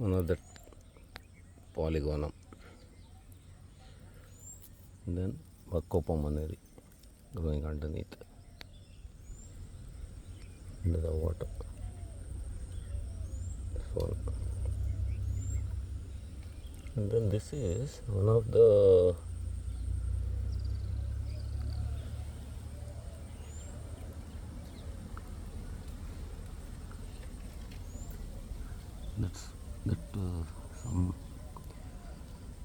one of the polygonum, and then Bacopa moneri growing underneath into the water. So, and then this is one of the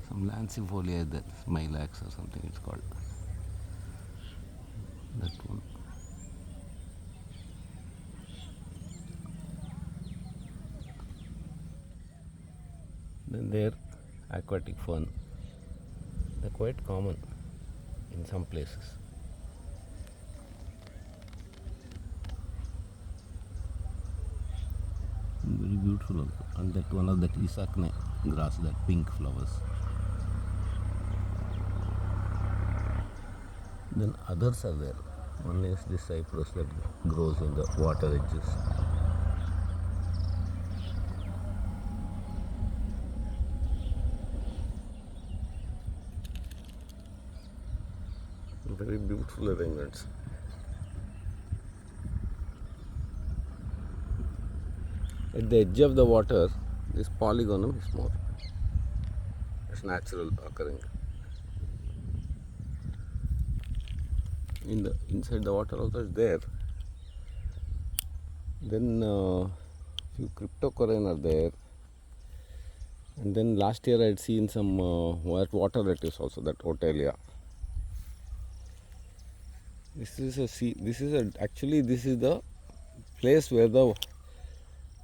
some lancifolia, that smilax or something it's called, that one. Then there aquatic fern, they're quite common in some places. Very beautiful also. And that one of that Isakne grass, that pink flowers. Then others are there. One is this cypress that grows in the water edges. Very beautiful arrangements. At the edge of the water, this polygonum is more. It's natural occurring. Inside the water also is there. Then few cryptocorae are there. And then last year I had seen some water lettuce also, that Otelia. This is a sea. Actually this is the place where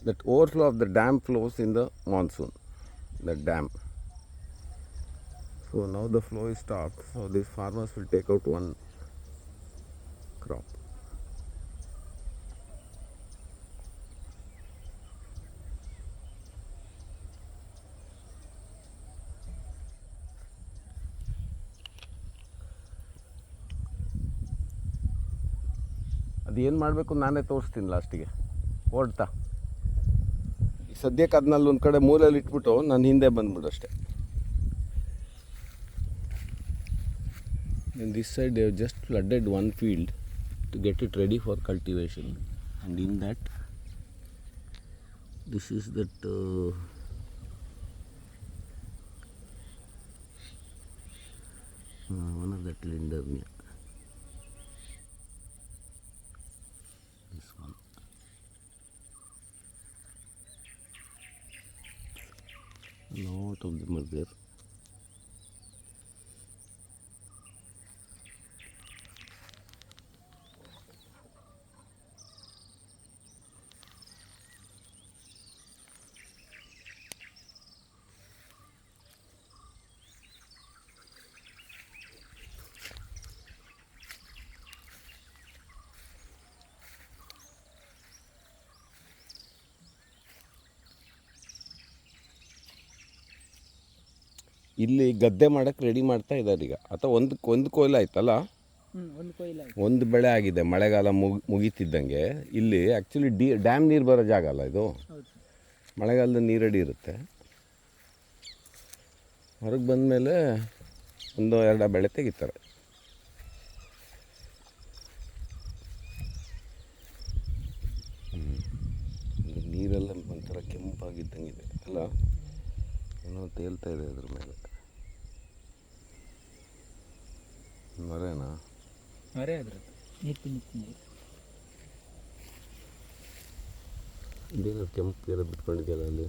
that overflow of the dam flows in the monsoon. That dam. So now the flow is stopped. So these farmers will take out one crop. ಅದೇನು ಮಾಡಬೇಕು ನಾನೇ ತೋರಿಸ್ತೀನಿ ಲಾಸ್ಟಿಗೆ ಓಡ್ತಾ. ಸದ್ಯಕ್ಕೆ ಅದನ್ನಲ್ಲಿ ಒಂದು ಕಡೆ ಮೂಲೆಯಲ್ಲಿ ಇಟ್ಬಿಟ್ಟು ನಾನು ಹಿಂದೆ ಬಂದ್ಬಿಡು ಅಷ್ಟೇ. In this side they have just flooded one field to get it ready for cultivation, and in that this is that one of that Lindernia. This one. A lot of them are there. ಇಲ್ಲಿ ಗದ್ದೆ ಮಾಡೋಕ್ಕೆ ready ಮಾಡ್ತಾ ಇದ್ದಾರೆ ಈಗ. ಅಥವಾ ಒಂದು ಕೊಯ್ಲು ಆಯ್ತಲ್ಲ, ಒಂದು ಬೆಳೆ ಆಗಿದೆ. ಮಳೆಗಾಲ ಮುಗೀತಿದ್ದಂಗೆ ಇಲ್ಲಿ ಆ್ಯಕ್ಚುಲಿ ಡ್ಯಾಮ್ ನೀರು ಬರೋ ಜಾಗ ಅಲ್ಲ ಇದು. ಮಳೆಗಾಲದ ನೀರಡಿ ಇರುತ್ತೆ. ಹೊರಗೆ ಬಂದಮೇಲೆ ಒಂದು ಎರಡು ಬೆಳೆ ತೆಗಿತಾರೆ. ನೀರೆಲ್ಲ ಒಂಥರ ಕೆಂಪಾಗಿದ್ದಂಗಿದೆ ಅಲ್ಲ, ಏನೋ ತೇಲ್ತಾ ಇದೆ ಅದ್ರ ಮೇಲೆ. ಮರೇನಾ? ಮರೆ ಅದ್ರ ಇದೇನೋ ಕೆಂಪು ಎಲ್ಲ ಬಿಟ್ಕೊಂಡಿದೆಯಲ್ಲ ಅಲ್ಲಿ.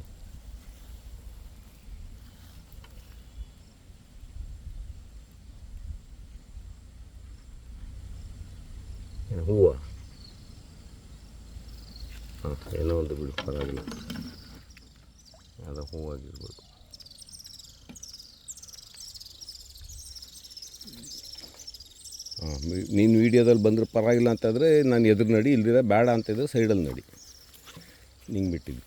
ಹೂವು ಹಾಂ, ಏನೋ ಒಂದು ಬಿಡು, ಪರವಾಗಿಲ್ಲ. ಯಾವುದೋ ಹೂವಾಗಿರ್ಬೋದು. ಹಾಂ, ನೀನು ವೀಡಿಯೋದಲ್ಲಿ ಬಂದರೆ ಪರವಾಗಿಲ್ಲ ಅಂತಂದರೆ ನಾನು ಎದುರು ನಡಿ, ಇಲ್ದಿರ ಬೇಡ ಅಂತಿದ್ರೆ ಸೈಡಲ್ಲಿ ನಡಿ. ನಿಂಗೆ ಬಿಟ್ಟಿದ್ದು.